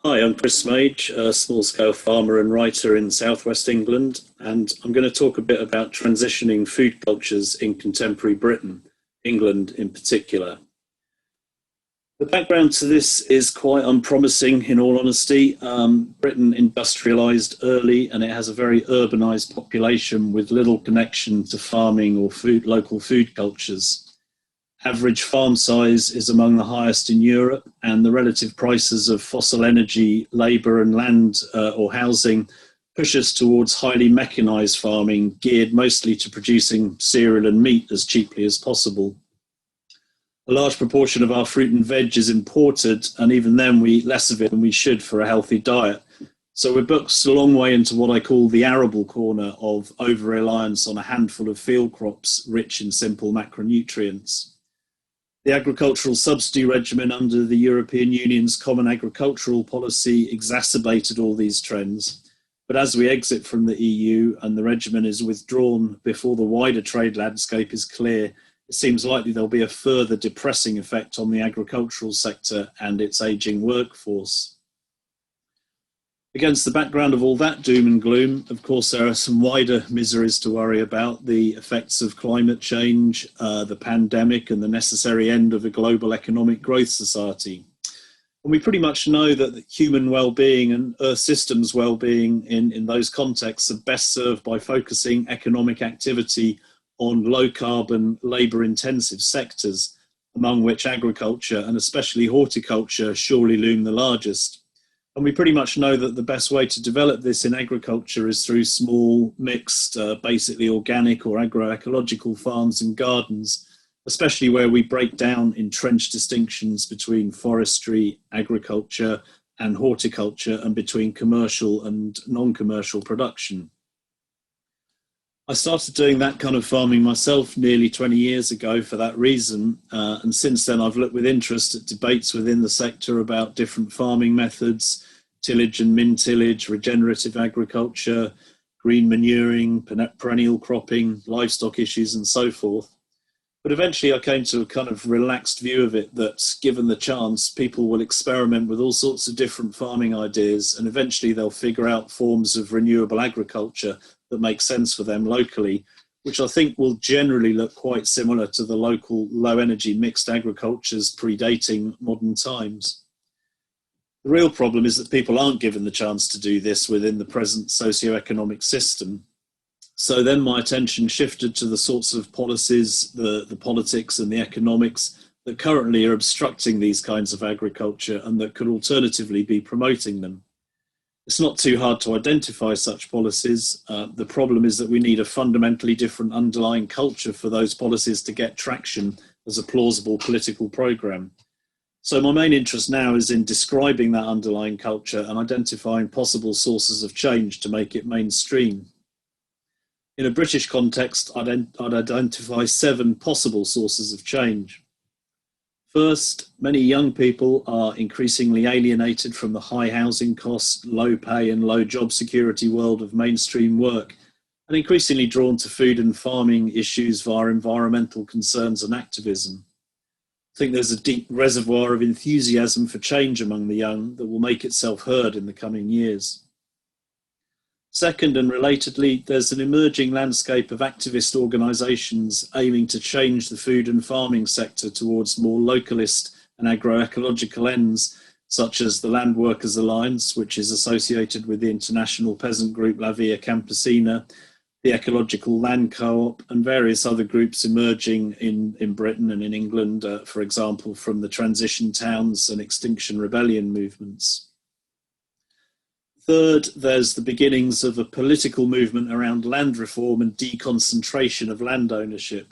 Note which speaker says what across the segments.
Speaker 1: Hi, I'm Chris SMAJE, a small-scale farmer and writer in southwest England, and I'm going to talk a bit about transitioning food cultures in contemporary Britain, England in particular. The background to this is quite unpromising, in all honesty. Britain industrialised early, and it has a very urbanised population with little connection to farming or local food cultures. Average farm size is among the highest in Europe, and the relative prices of fossil energy, labour and land or housing push us towards highly mechanised farming, geared mostly to producing cereal and meat as cheaply as possible. A large proportion of our fruit and veg is imported, and even then we eat less of it than we should for a healthy diet. So we're booked a long way into what I call the arable corner of over-reliance on a handful of field crops rich in simple macronutrients. The agricultural subsidy regimen under the European Union's Common Agricultural Policy exacerbated all these trends. But as we exit from the EU and the regimen is withdrawn before the wider trade landscape is clear, it seems likely there'll be a further depressing effect on the agricultural sector and its ageing workforce. Against the background of all that doom and gloom, of course, there are some wider miseries to worry about: the effects of climate change, the pandemic, and the necessary end of a global economic growth society. And we pretty much know that human well-being and Earth systems well-being in those contexts are best served by focusing economic activity on low-carbon, labour-intensive sectors, among which agriculture and especially horticulture surely loom the largest. And we pretty much know that the best way to develop this in agriculture is through small, mixed, basically organic or agroecological farms and gardens, especially where we break down entrenched distinctions between forestry, agriculture and horticulture, and between commercial and non-commercial production. I started doing that kind of farming myself nearly 20 years ago for that reason, and since then I've looked with interest at debates within the sector about different farming methods, tillage and min-tillage, regenerative agriculture, green manuring, perennial cropping, livestock issues and so forth. But eventually I came to a kind of relaxed view of it that, given the chance, people will experiment with all sorts of different farming ideas, and eventually they'll figure out forms of renewable agriculture that make sense for them locally, which I think will generally look quite similar to the local low-energy mixed agricultures predating modern times. The real problem is that people aren't given the chance to do this within the present socio-economic system. So then my attention shifted to the sorts of policies, the politics and the economics that currently are obstructing these kinds of agriculture and that could alternatively be promoting them. It's not too hard to identify such policies. The problem is that we need a fundamentally different underlying culture for those policies to get traction as a plausible political programme. So my main interest now is in describing that underlying culture and identifying possible sources of change to make it mainstream. In a British context, I'd identify 7 possible sources of change. First, many young people are increasingly alienated from the high housing costs, low pay and low job security world of mainstream work, and increasingly drawn to food and farming issues via environmental concerns and activism. I think there's a deep reservoir of enthusiasm for change among the young that will make itself heard in the coming years. Second, and relatedly, there's an emerging landscape of activist organisations aiming to change the food and farming sector towards more localist and agroecological ends, such as the Land Workers Alliance, which is associated with the international peasant group La Via Campesina, the Ecological Land Co-op, and various other groups emerging in Britain and in England, for example, from the transition towns and Extinction Rebellion movements. Third, there's the beginnings of a political movement around land reform and deconcentration of land ownership.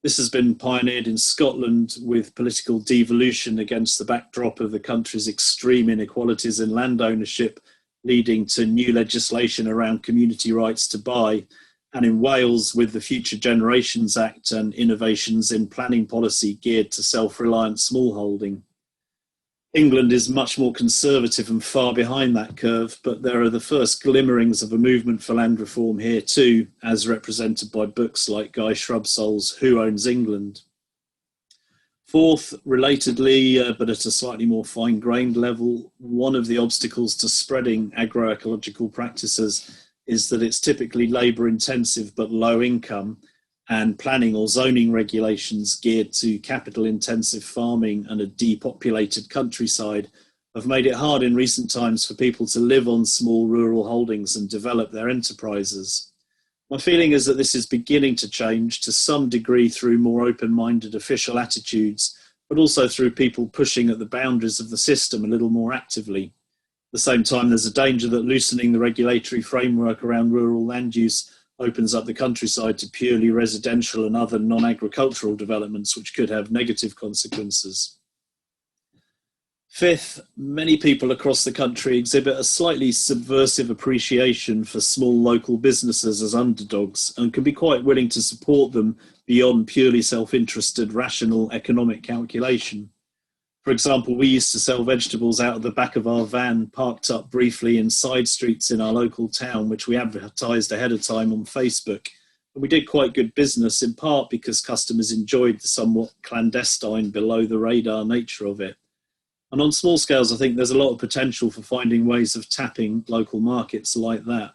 Speaker 1: This has been pioneered in Scotland with political devolution against the backdrop of the country's extreme inequalities in land ownership, leading to new legislation around community rights to buy, and in Wales with the Future Generations Act and innovations in planning policy geared to self-reliant smallholding. England is much more conservative and far behind that curve, but there are the first glimmerings of a movement for land reform here too, as represented by books like Guy Shrubsole's Who Owns England? Fourth, relatedly, but at a slightly more fine-grained level, one of the obstacles to spreading agroecological practices is that it's typically labour-intensive but low income, and planning or zoning regulations geared to capital-intensive farming and a depopulated countryside have made it hard in recent times for people to live on small rural holdings and develop their enterprises. My feeling is that this is beginning to change to some degree through more open-minded official attitudes, but also through people pushing at the boundaries of the system a little more actively. At the same time, there's a danger that loosening the regulatory framework around rural land use opens up the countryside to purely residential and other non-agricultural developments, which could have negative consequences. Fifth, many people across the country exhibit a slightly subversive appreciation for small local businesses as underdogs and can be quite willing to support them beyond purely self-interested, rational economic calculation. For example, we used to sell vegetables out of the back of our van, parked up briefly in side streets in our local town, which we advertised ahead of time on Facebook. And we did quite good business, in part because customers enjoyed the somewhat clandestine, below the radar nature of it. And on small scales, I think there's a lot of potential for finding ways of tapping local markets like that.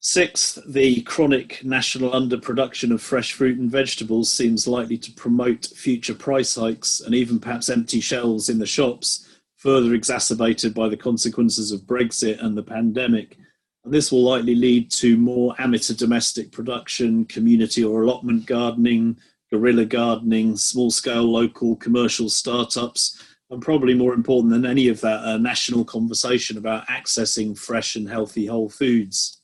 Speaker 1: Sixth, the chronic national underproduction of fresh fruit and vegetables seems likely to promote future price hikes and even perhaps empty shelves in the shops, further exacerbated by the consequences of Brexit and the pandemic. And this will likely lead to more amateur domestic production, community or allotment gardening, guerrilla gardening, small-scale local commercial startups, and probably more important than any of that, a national conversation about accessing fresh and healthy whole foods.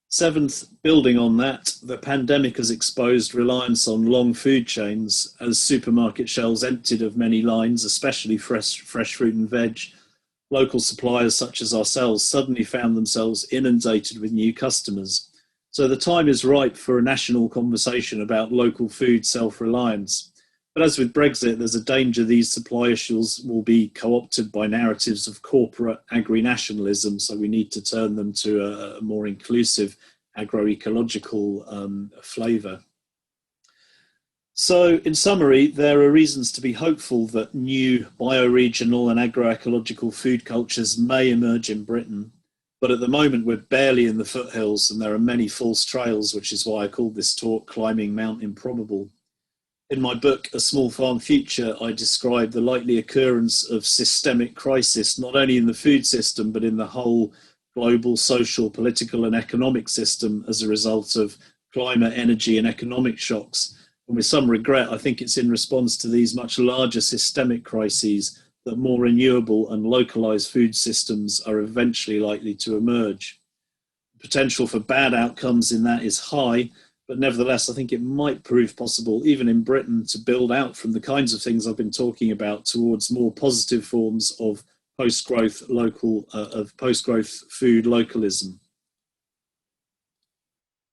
Speaker 1: Seventh, building on that, the pandemic has exposed reliance on long food chains as supermarket shelves emptied of many lines, especially fresh fruit and veg. Local suppliers such as ourselves suddenly found themselves inundated with new customers. So the time is ripe for a national conversation about local food self-reliance. But as with Brexit, there's a danger these supply issues will be co-opted by narratives of corporate agri-nationalism, so we need to turn them to a more inclusive agroecological flavour. So in summary, there are reasons to be hopeful that new bioregional and agroecological food cultures may emerge in Britain. But at the moment, we're barely in the foothills and there are many false trails, which is why I called this talk Climbing Mount Improbable. In my book, A Small Farm Future, I describe the likely occurrence of systemic crisis, not only in the food system, but in the whole global social, political and economic system as a result of climate, energy and economic shocks. And with some regret, I think it's in response to these much larger systemic crises that more renewable and localized food systems are eventually likely to emerge. The potential for bad outcomes in that is high, but nevertheless, I think it might prove possible, even in Britain, to build out from the kinds of things I've been talking about towards more positive forms of post-growth food localism.